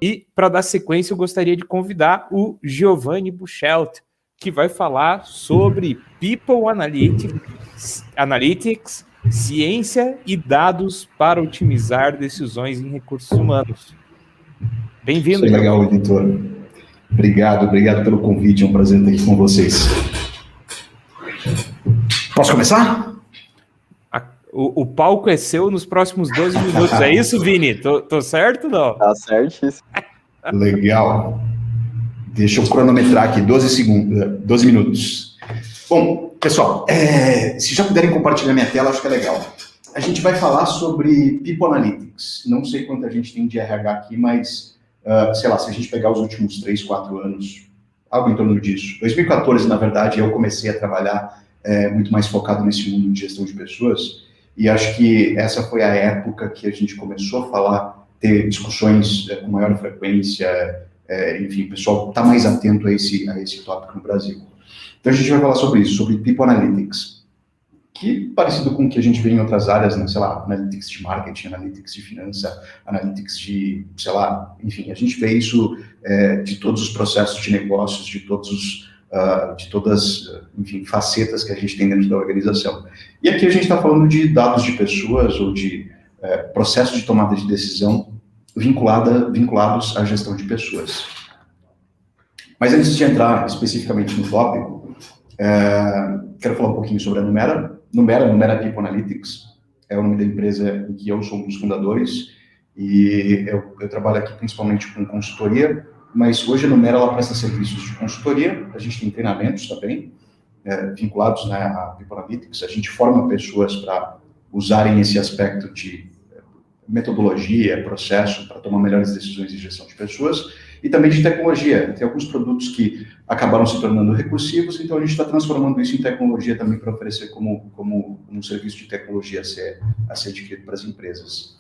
E, para dar sequência, eu gostaria de convidar o Giovanni Buchelt, que vai falar sobre People Analytics, ciência e dados para otimizar decisões em recursos humanos. Bem-vindo, Isso é legal, Vitor. Obrigado pelo convite, é um prazer estar aqui com vocês. Posso começar? O palco é seu nos próximos 12 minutos, é isso, Vini? Tô certo ou não? Tá certíssimo. Legal. Deixa eu cronometrar aqui, 12 minutos. Bom, pessoal, se já puderem compartilhar minha tela, acho que é legal. A gente vai falar sobre People Analytics. Não sei quanta gente tem de RH aqui, mas, sei lá, se a gente pegar os últimos 3, 4 anos, algo em torno disso. 2014, na verdade, eu comecei a trabalhar muito mais focado nesse mundo de gestão de pessoas, e acho que essa foi a época que a gente começou a falar, ter discussões com maior frequência, enfim, o pessoal está mais atento a esse tópico no Brasil. Então a gente vai falar sobre isso, sobre People Analytics, que parecido com o que a gente vê em outras áreas, né, sei lá, Analytics de marketing, Analytics de finança, Analytics de, sei lá, enfim, a gente vê isso de todos os processos de negócios, de todas, enfim, facetas que a gente tem dentro da organização. E aqui a gente está falando de dados de pessoas ou de processos de tomada de decisão vinculados à gestão de pessoas. Mas antes de entrar especificamente no tópico, quero falar um pouquinho sobre a Numera. Numera People Analytics é o nome da empresa em que eu sou um dos fundadores, e eu trabalho aqui principalmente com consultoria, mas hoje a Numera ela presta serviços de consultoria, a gente tem treinamentos também, vinculados, né, a People Analytics, a gente forma pessoas para usarem esse aspecto de metodologia, processo, para tomar melhores decisões de gestão de pessoas, e também de tecnologia. Tem alguns produtos que acabaram se tornando recursivos, então a gente está transformando isso em tecnologia também para oferecer como um serviço de tecnologia a ser adquirido para as empresas.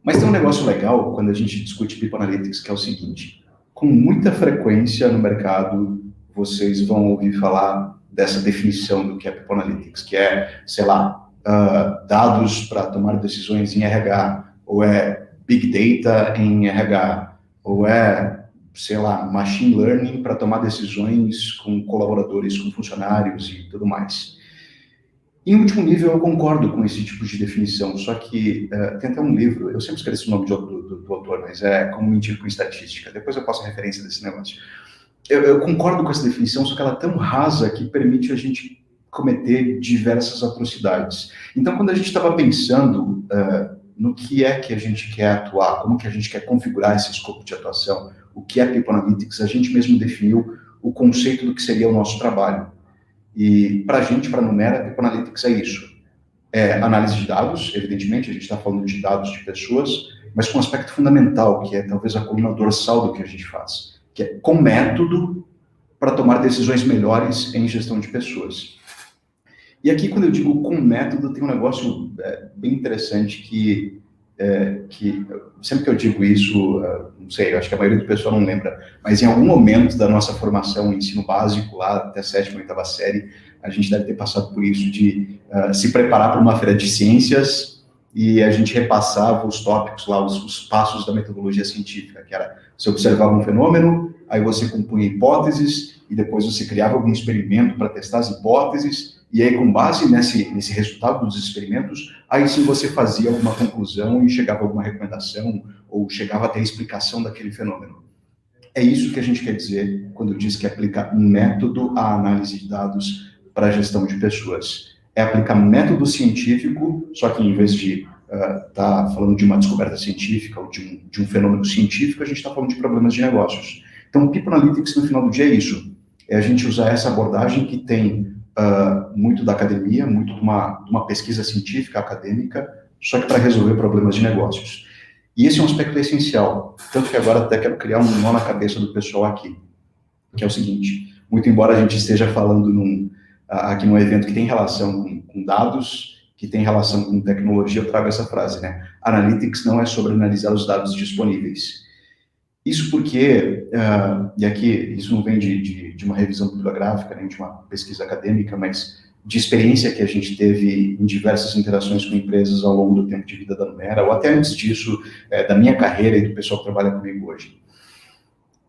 Mas tem um negócio legal quando a gente discute People Analytics, que é o seguinte: com muita frequência no mercado, vocês vão ouvir falar dessa definição do que é People Analytics, que é, sei lá, dados para tomar decisões em RH, ou é Big Data em RH, ou é, sei lá, Machine Learning para tomar decisões com colaboradores, com funcionários e tudo mais. Em último nível, eu concordo com esse tipo de definição, só que tem até um livro, eu sempre esqueço o nome do autor, mas é Como Mentir com Estatística, depois eu passo a referência desse negócio. Eu concordo com essa definição, só que ela é tão rasa que permite a gente cometer diversas atrocidades. Então, quando a gente estava pensando no que é que a gente quer atuar, como que a gente quer configurar esse escopo de atuação, o que é People Analytics, a gente mesmo definiu o conceito do que seria o nosso trabalho. E para a gente, para a Numera, People Analytics é isso. É análise de dados, evidentemente, a gente está falando de dados de pessoas, mas com um aspecto fundamental, que é talvez a coluna dorsal do que a gente faz, que é com método para tomar decisões melhores em gestão de pessoas. E aqui, quando eu digo com método, tem um negócio bem interessante que sempre que eu digo isso, não sei, eu acho que a maioria do pessoal não lembra, mas em algum momento da nossa formação, ensino básico, lá até a 7ª, 8ª série, a gente deve ter passado por isso, de se preparar para uma feira de ciências, e a gente repassava os tópicos lá, os passos da metodologia científica, que era, você observava um fenômeno, aí você compunha hipóteses, e depois você criava algum experimento para testar as hipóteses, e aí, com base nesse resultado dos experimentos, aí sim você fazia alguma conclusão e chegava a alguma recomendação, ou chegava até a explicação daquele fenômeno. É isso que a gente quer dizer quando diz que aplica método à análise de dados para a gestão de pessoas. É aplicar método científico, só que em vez de estar falando de uma descoberta científica ou de um fenômeno científico, a gente está falando de problemas de negócios. Então, People Analytics, no final do dia, é isso. É a gente usar essa abordagem que tem muito da academia, muito de uma pesquisa científica, acadêmica, só que para resolver problemas de negócios. E esse é um aspecto essencial, tanto que agora até quero criar um nó na cabeça do pessoal aqui, que é o seguinte: muito embora a gente esteja falando aqui num evento que tem relação com dados, que tem relação com tecnologia, eu trago essa frase, né? Analytics não é sobre analisar os dados disponíveis. Isso porque, e aqui isso não vem de uma revisão bibliográfica, nem de uma pesquisa acadêmica, mas de experiência que a gente teve em diversas interações com empresas ao longo do tempo de vida da Numera, ou até antes disso, da minha carreira e do pessoal que trabalha comigo hoje.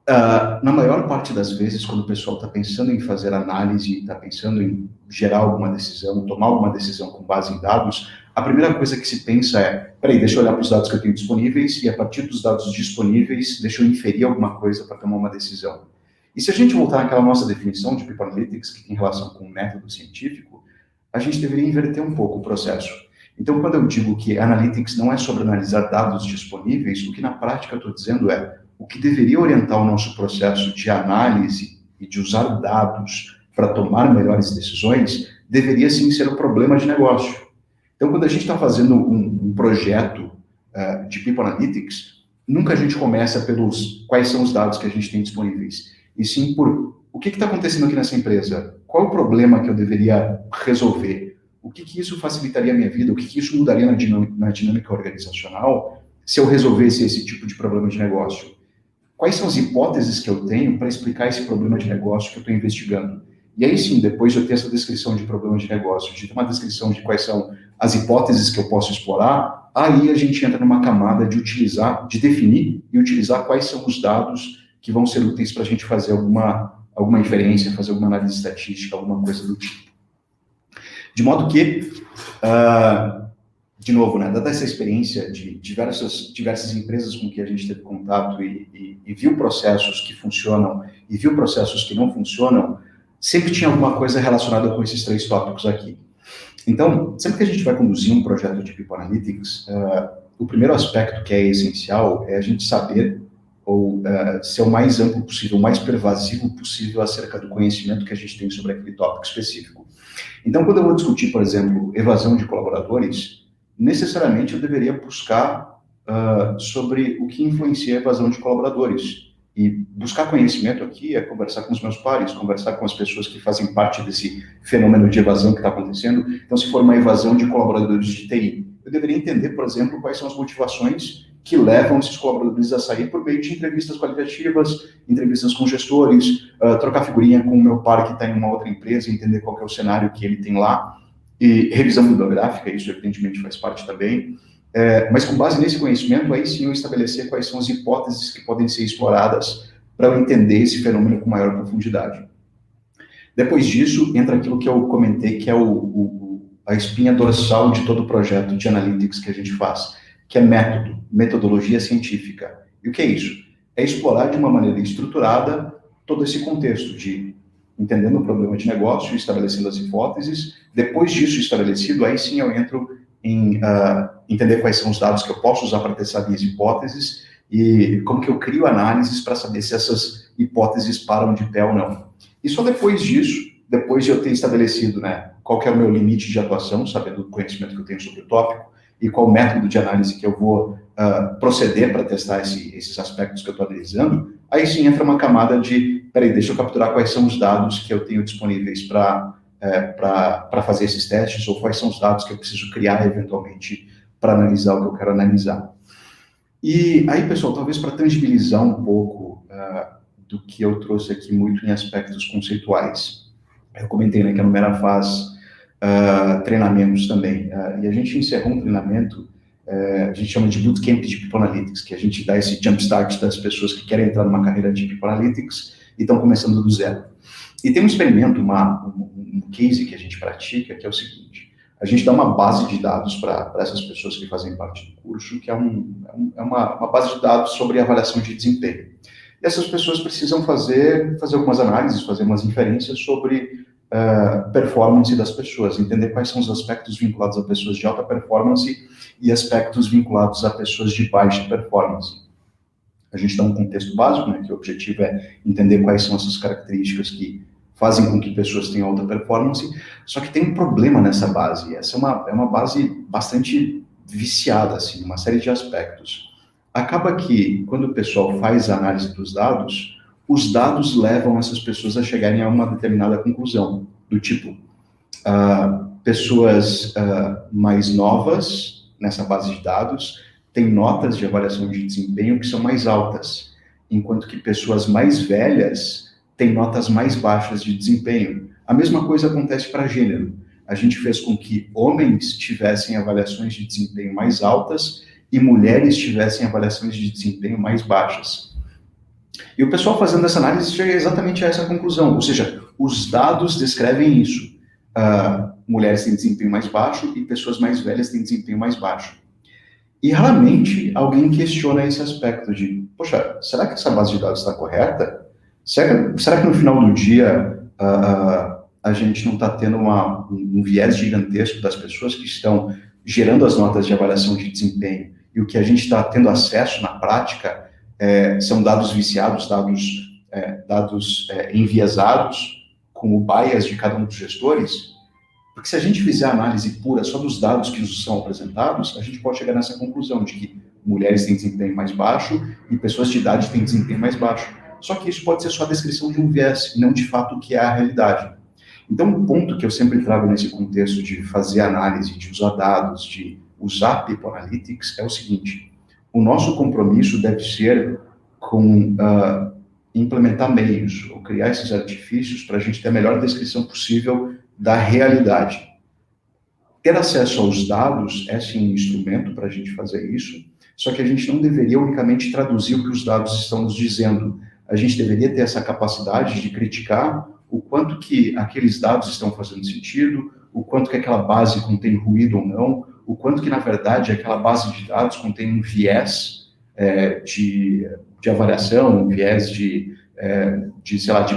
Na maior parte das vezes, quando o pessoal está pensando em fazer análise, está pensando em gerar alguma decisão, tomar alguma decisão com base em dados, a primeira coisa que se pensa é, peraí, deixa eu olhar para os dados que eu tenho disponíveis e a partir dos dados disponíveis, deixa eu inferir alguma coisa para tomar uma decisão. E se a gente voltar naquela nossa definição de People Analytics, que tem relação com o método científico, a gente deveria inverter um pouco o processo. Então, quando eu digo que Analytics não é sobre analisar dados disponíveis, o que na prática eu estou dizendo é o que deveria orientar o nosso processo de análise e de usar dados para tomar melhores decisões, deveria sim ser o problema de negócio. Então, quando a gente está fazendo um projeto de People Analytics, nunca a gente começa pelos quais são os dados que a gente tem disponíveis, e sim por o que está acontecendo aqui nessa empresa, qual o problema que eu deveria resolver, o que isso facilitaria a minha vida, o que isso mudaria na dinâmica organizacional se eu resolvesse esse tipo de problema de negócio. Quais são as hipóteses que eu tenho para explicar esse problema de negócio que eu estou investigando? E aí sim, depois de eu ter essa descrição de problema de negócio, de ter uma descrição de quais são as hipóteses que eu posso explorar, aí a gente entra numa camada de utilizar, de definir e utilizar quais são os dados que vão ser úteis para a gente fazer alguma inferência, fazer alguma análise estatística, alguma coisa do tipo. De modo que, de novo, né, dada essa experiência de diversas empresas com que a gente teve contato e viu processos que funcionam e viu processos que não funcionam, sempre tinha alguma coisa relacionada com esses 3 tópicos aqui. Então, sempre que a gente vai conduzir um projeto de People Analytics, o primeiro aspecto que é essencial é a gente saber ou ser o mais amplo possível, o mais pervasivo possível acerca do conhecimento que a gente tem sobre aquele tópico específico. Então, quando eu vou discutir, por exemplo, evasão de colaboradores, necessariamente eu deveria buscar sobre o que influencia a evasão de colaboradores. E buscar conhecimento aqui é conversar com os meus pares, conversar com as pessoas que fazem parte desse fenômeno de evasão que está acontecendo. Então, se for uma evasão de colaboradores de TI, eu deveria entender, por exemplo, quais são as motivações que levam esses colaboradores a sair por meio de entrevistas qualitativas, entrevistas com gestores, trocar figurinha com o meu par que está em uma outra empresa, entender qual que é o cenário que ele tem lá, e revisão bibliográfica, isso evidentemente faz parte também, mas com base nesse conhecimento, aí sim eu estabelecer quais são as hipóteses que podem ser exploradas para eu entender esse fenômeno com maior profundidade. Depois disso, entra aquilo que eu comentei, que é a espinha dorsal de todo o projeto de Analytics que a gente faz, que é metodologia científica. E o que é isso? É explorar de uma maneira estruturada todo esse contexto de entendendo o problema de negócio, estabelecendo as hipóteses. Depois disso estabelecido, aí sim eu entro em entender quais são os dados que eu posso usar para testar minhas hipóteses e como que eu crio análises para saber se essas hipóteses param de pé ou não. E só depois disso, depois de eu ter estabelecido, né, qual que é o meu limite de atuação, sabendo do conhecimento que eu tenho sobre o tópico, e qual método de análise que eu vou proceder para testar esses aspectos que eu estou analisando, aí sim entra uma camada de, peraí, deixa eu capturar quais são os dados que eu tenho disponíveis para fazer esses testes, ou quais são os dados que eu preciso criar eventualmente para analisar o que eu quero analisar. E aí, pessoal, talvez para tangibilizar um pouco do que eu trouxe aqui muito em aspectos conceituais. Eu comentei, né, que a Numera faz treinamentos também, e a gente encerrou um treinamento, a gente chama de Bootcamp de People Analytics, que a gente dá esse jumpstart das pessoas que querem entrar numa carreira de People Analytics e estão começando do zero. E tem um experimento, um case que a gente pratica, que é o seguinte: a gente dá uma base de dados para essas pessoas que fazem parte do curso, que é uma base de dados sobre avaliação de desempenho. E essas pessoas precisam fazer algumas análises, fazer umas inferências sobre performance das pessoas, entender quais são os aspectos vinculados a pessoas de alta performance e aspectos vinculados a pessoas de baixa performance. A gente dá um contexto básico, né, que o objetivo é entender quais são essas características que fazem com que pessoas tenham alta performance, só que tem um problema nessa base. Essa é uma base bastante viciada, assim, uma série de aspectos. Acaba que, quando o pessoal faz a análise dos dados, os dados levam essas pessoas a chegarem a uma determinada conclusão, do tipo, pessoas mais novas nessa base de dados têm notas de avaliação de desempenho que são mais altas, enquanto que pessoas mais velhas têm notas mais baixas de desempenho. A mesma coisa acontece para gênero. A gente fez com que homens tivessem avaliações de desempenho mais altas e mulheres tivessem avaliações de desempenho mais baixas. E o pessoal fazendo essa análise chega exatamente a essa conclusão, ou seja, os dados descrevem isso. Mulheres têm desempenho mais baixo e pessoas mais velhas têm desempenho mais baixo. E raramente alguém questiona esse aspecto de, poxa, será que essa base de dados está correta? Será que no final do dia a gente não está tendo um viés gigantesco das pessoas que estão gerando as notas de avaliação de desempenho e o que a gente está tendo acesso na prática são dados viciados, dados enviesados, com o bias de cada um dos gestores? Porque se a gente fizer a análise pura só dos dados que nos são apresentados, a gente pode chegar nessa conclusão de que mulheres têm desempenho mais baixo e pessoas de idade têm desempenho mais baixo. Só que isso pode ser só a descrição de um viés, e não de fato o que é a realidade. Então, um ponto que eu sempre trago nesse contexto de fazer análise, de usar dados, de usar People Analytics, é o seguinte: o nosso compromisso deve ser com implementar meios, ou criar esses artifícios para a gente ter a melhor descrição possível da realidade. Ter acesso aos dados é sim um instrumento para a gente fazer isso, só que a gente não deveria unicamente traduzir o que os dados estão nos dizendo. A gente deveria ter essa capacidade de criticar o quanto que aqueles dados estão fazendo sentido, o quanto que aquela base contém ruído ou não, o quanto que, na verdade, aquela base de dados contém um viés de avaliação, um viés de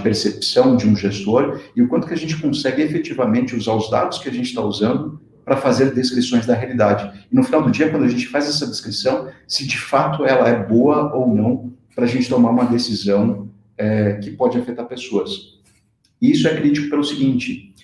percepção de um gestor, e o quanto que a gente consegue efetivamente usar os dados que a gente está usando para fazer descrições da realidade. E no final do dia, quando a gente faz essa descrição, se de fato ela é boa ou não, para a gente tomar uma decisão que pode afetar pessoas. E isso é crítico pelo seguinte: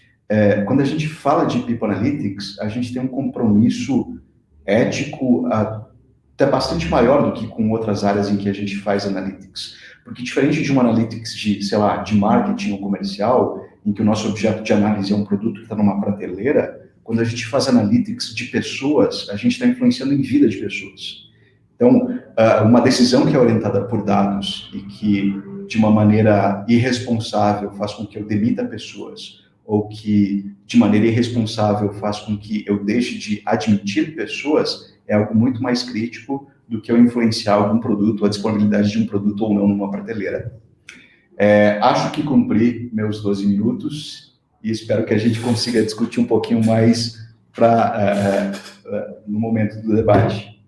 quando a gente fala de People Analytics, a gente tem um compromisso ético até bastante maior do que com outras áreas em que a gente faz Analytics. Porque diferente de um Analytics de marketing ou comercial, em que o nosso objeto de análise é um produto que está numa prateleira, quando a gente faz Analytics de pessoas, a gente está influenciando em vida de pessoas. Então, uma decisão que é orientada por dados e que, de uma maneira irresponsável, faz com que eu demita pessoas, ou que, de maneira irresponsável, faz com que eu deixe de admitir pessoas, é algo muito mais crítico do que eu influenciar algum produto, a disponibilidade de um produto ou não numa prateleira. Acho que cumpri meus 12 minutos e espero que a gente consiga discutir um pouquinho mais no momento do debate.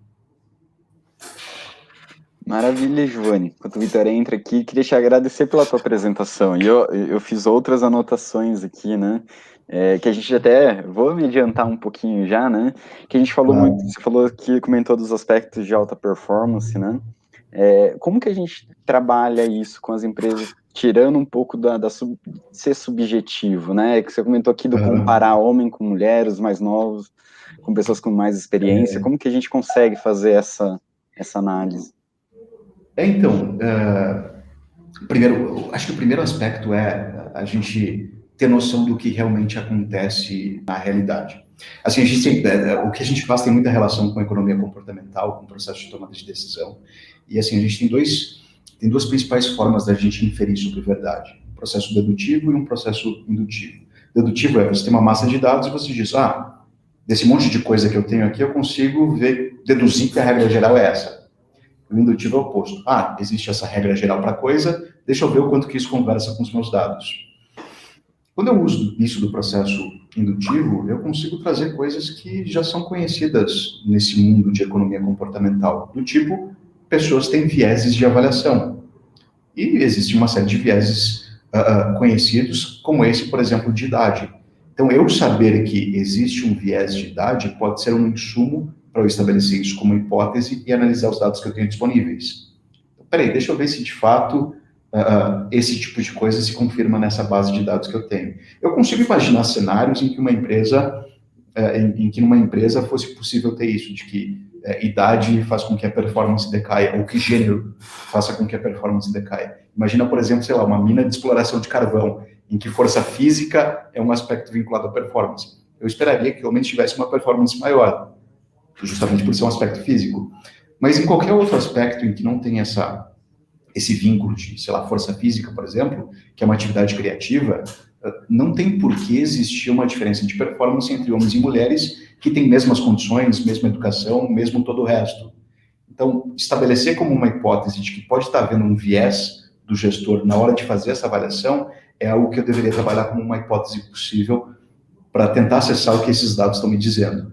Maravilha, Giovanni. Enquanto o Vitor entra aqui, queria te agradecer pela tua apresentação. E eu fiz outras anotações aqui, né? Que a gente até, vou me adiantar um pouquinho já, né? Que a gente falou muito, você falou que comentou dos aspectos de alta performance, né? Como que a gente trabalha isso com as empresas, tirando um pouco ser subjetivo, né? Que você comentou aqui do comparar homem com mulher, os mais novos, com pessoas com mais experiência. Como que a gente consegue fazer essa análise? Então, primeiro, acho que o primeiro aspecto é a gente ter noção do que realmente acontece na realidade. Assim, o que a gente faz tem muita relação com a economia comportamental, com o processo de tomada de decisão. E assim, a gente tem duas principais formas da gente inferir sobre verdade: um processo dedutivo e um processo indutivo. Dedutivo é você tem uma massa de dados e você diz, desse monte de coisa que eu tenho aqui, eu consigo deduzir que a regra geral é essa. O indutivo é o oposto. Existe essa regra geral para a coisa, deixa eu ver o quanto que isso conversa com os meus dados. Quando eu uso isso do processo indutivo, eu consigo trazer coisas que já são conhecidas nesse mundo de economia comportamental, do tipo, pessoas têm vieses de avaliação. E existe uma série de vieses conhecidos, como esse, por exemplo, de idade. Então, eu saber que existe um viés de idade pode ser um insumo para eu estabelecer isso como hipótese e analisar os dados que eu tenho disponíveis. Então, peraí, deixa eu ver se de fato esse tipo de coisa se confirma nessa base de dados que eu tenho. Eu consigo imaginar cenários em que numa empresa fosse possível ter isso, de que idade faz com que a performance decaia, ou que gênero faça com que a performance decaia. Imagina, por exemplo, uma mina de exploração de carvão, em que força física é um aspecto vinculado à performance. Eu esperaria que realmente tivesse uma performance maior, justamente por ser um aspecto físico. Mas em qualquer outro aspecto em que não tem esse vínculo de, força física, por exemplo, que é uma atividade criativa, não tem por que existir uma diferença de performance entre homens e mulheres que têm mesmas condições, mesma educação, mesmo todo o resto. Então, estabelecer como uma hipótese de que pode estar havendo um viés do gestor na hora de fazer essa avaliação é algo que eu deveria trabalhar como uma hipótese possível para tentar acessar o que esses dados estão me dizendo.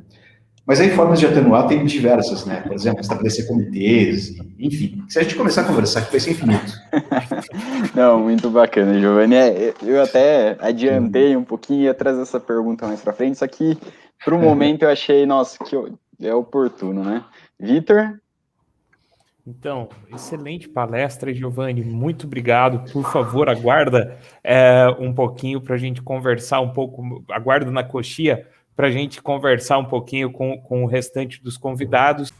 Mas aí formas de atenuar tem diversas, né? Por exemplo, estabelecer comitês, enfim. Se a gente começar a conversar, que vai ser infinito. Não, muito bacana, Giovanni. Eu até adiantei um pouquinho e ia trazer essa pergunta mais para frente, só que para o momento eu achei, nossa, que é oportuno, né? Vitor? Então, excelente palestra, Giovanni. Muito obrigado. Por favor, aguarda um pouquinho para a gente conversar um pouco. Aguarda na coxia para a gente conversar um pouquinho com o restante dos convidados.